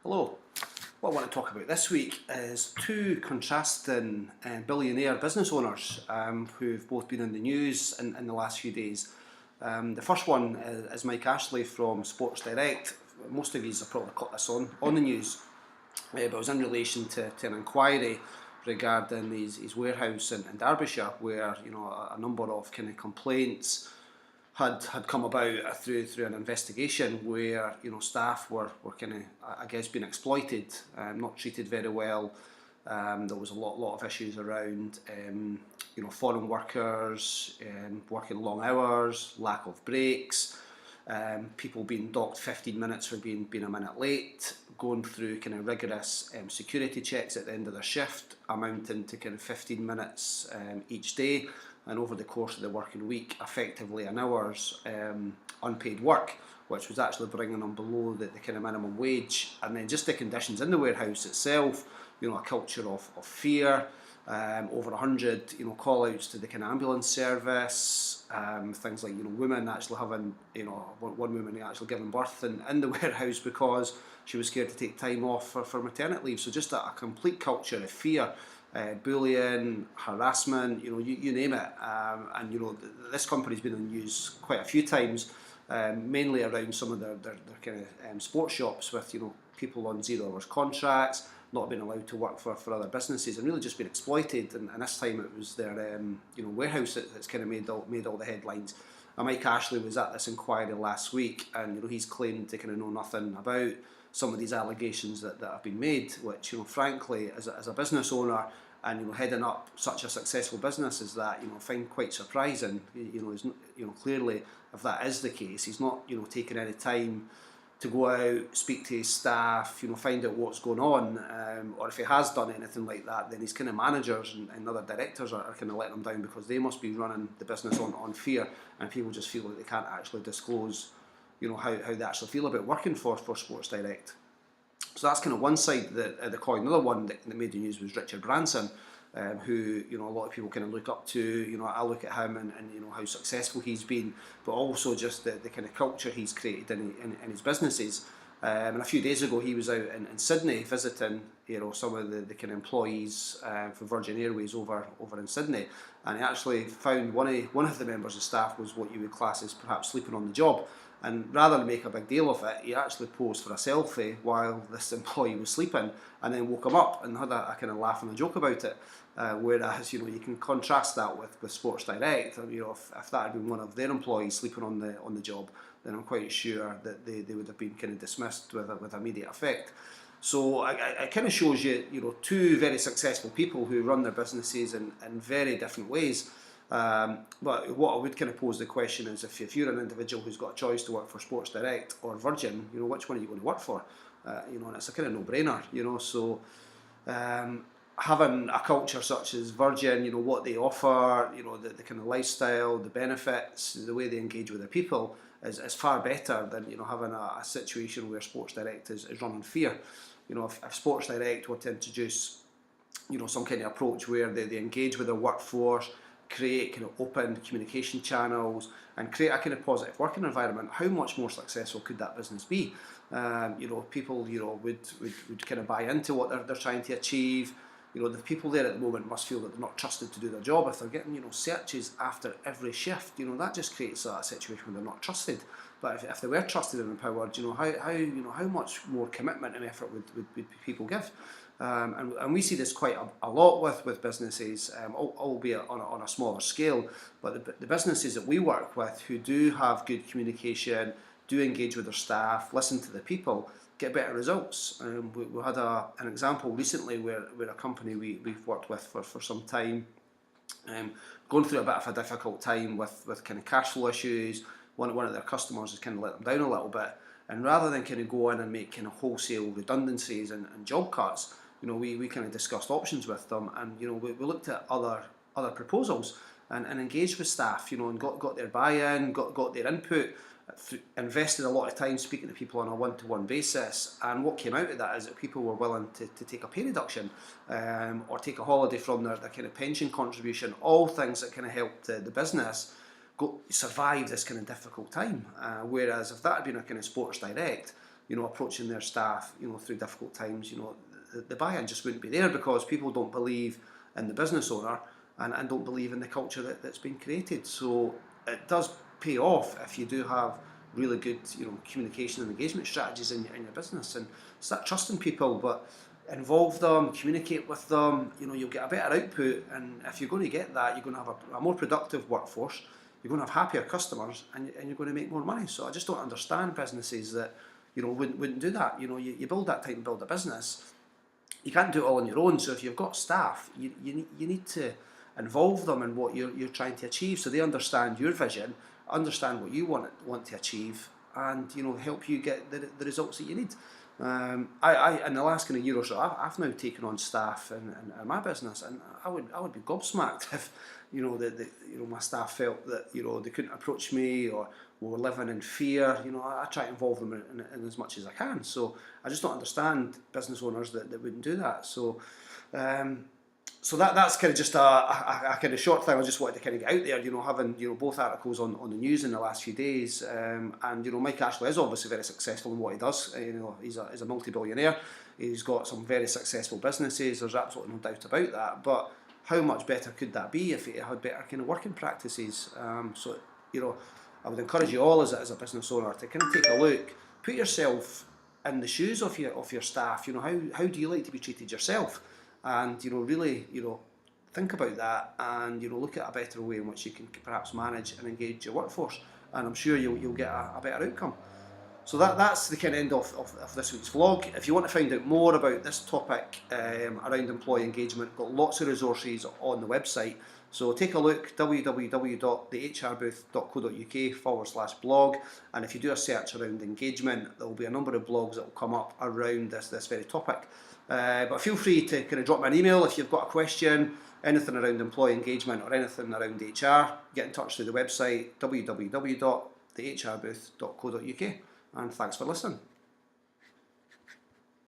Hello. What I want to talk about this week is two contrasting billionaire business owners who've both been in the news in the last few days. The first one is Mike Ashley from Sports Direct. Most of you have probably caught this on the news, but it was in relation to an inquiry regarding his warehouse in Derbyshire, where a number of kind of complaints had come about through an investigation where staff were kind of, I guess, being exploited, not treated very well. There was a lot of issues around foreign workers working long hours, lack of breaks, people being docked 15 minutes for being a minute late, going through kind of rigorous security checks at the end of their shift, amounting to kind of 15 minutes each day, and over the course of the working week, effectively an hour's unpaid work, which was actually bringing them below the kind of minimum wage. And then just the conditions in the warehouse itself, a culture of fear, over 100 call outs to the kind of ambulance service, things like women actually having, one woman actually giving birth in the warehouse because she was scared to take time off for maternity leave. So just a complete culture of fear, bullying, harassment, you name it. And this company's been in the news quite a few times, mainly around some of their kind of sports shops with people on 0 hours contracts, not being allowed to work for other businesses, and really just been exploited. And this time it was their warehouse that's kind of made all the headlines. And Mike Ashley was at this inquiry last week, and he's claimed to kind of know nothing about some of these allegations that have been made, which frankly, as a business owner and heading up such a successful business as that, I find quite surprising. Clearly, if that is the case, he's not taking any time to go out, speak to his staff, find out what's going on, or if he has done anything like that, then his kind of managers and other directors are kind of letting him down, because they must be running the business on fear, and people just feel like they can't actually disclose how they actually feel about working for Sports Direct. So that's kind of one side of the coin. Another one that made the news was Richard Branson, who a lot of people kind of look up to. I look at him and how successful he's been, but also just the kind of culture he's created in his businesses. And a few days ago he was out in Sydney visiting some of the kind of employees for Virgin Airways over in Sydney, and he actually found one of the members of staff was what you would class as perhaps sleeping on the job. And rather than make a big deal of it, he actually posed for a selfie while this employee was sleeping, and then woke him up and had a kind of laugh and a joke about it. Whereas you can contrast that with Sports Direct. If that had been one of their employees sleeping on the job, then I'm quite sure that they would have been kind of dismissed with immediate effect. So it kind of shows you two very successful people who run their businesses in very different ways. But what I would kind of pose the question is, if you're an individual who's got a choice to work for Sports Direct or Virgin, which one are you going to work for? And it's a kind of no-brainer. So having a culture such as Virgin, what they offer, the kind of lifestyle, the benefits, the way they engage with their people is far better than having a situation where Sports Direct is run on fear. If Sports Direct were to introduce some kind of approach where they engage with their workforce, create kind of open communication channels, and create a kind of positive working environment, how much more successful could that business be? People would kind of buy into what they're trying to achieve. The people there at the moment must feel that they're not trusted to do their job. If they're getting searches after every shift, that just creates a situation where they're not trusted. But if they were trusted and empowered, how much more commitment and effort would people give? And we see this quite a lot with businesses, albeit on a smaller scale. But the businesses that we work with who do have good communication, do engage with their staff, listen to the people, get better results. We had an example recently where a company we've worked with for some time, going through a bit of a difficult time with kind of cash flow issues. One of their customers has kind of let them down a little bit, and rather than kind of go in and make kind of wholesale redundancies and job cuts, we kind of discussed options with them, and we looked at other proposals and engaged with staff, and got their buy-in, got their input, invested a lot of time speaking to people on a one-to-one basis. And what came out of that is that people were willing to take a pay reduction, or take a holiday from their kind of pension contribution, all things that kind of helped the business survive this kind of difficult time. Whereas if that had been a kind of Sports Direct, approaching their staff, through difficult times, the buy-in just wouldn't be there because people don't believe in the business owner and don't believe in the culture that's been created. So it does pay off if you do have really good, communication and engagement strategies in your business, and start trusting people, but involve them, communicate with them. You'll get a better output, and if you're going to get that, you're going to have a more productive workforce. You're going to have happier customers, and you're going to make more money. So I just don't understand businesses that wouldn't do that. You build that type and build a business. You can't do it all on your own. So if you've got staff, you need to involve them in what you're trying to achieve, so they understand your vision, understand what you want to achieve, and help you get the results that you need. I in the last kind of year or so, I've now taken on staff in my business, and I would be gobsmacked if my staff felt that they couldn't approach me or were living in fear. I try to involve them in as much as I can. So I just don't understand business owners that wouldn't do that. So that's kind of just a kind of short thing I just wanted to kind of get out there, having both articles on the news in the last few days, and Mike Ashley is obviously very successful in what he does. He's a multi-billionaire. He's got some very successful businesses. There's absolutely no doubt about that. But how much better could that be if he had better kind of working practices? So I would encourage you all as a business owner to kind of take a look, put yourself in the shoes of your staff. How do you like to be treated yourself? And really think about that, and look at a better way in which you can perhaps manage and engage your workforce, and I'm sure you'll get a better outcome. So that's the kind of end of this week's vlog. If you want to find out more about this topic around employee engagement, we've got lots of resources on the website. So take a look, www.theHRbooth.co.uk/blog, and if you do a search around engagement, there will be a number of blogs that will come up around this very topic. But feel free to kind of drop me an email if you've got a question, anything around employee engagement or anything around HR. Get in touch through the website, www.theHRbooth.co.uk, and thanks for listening.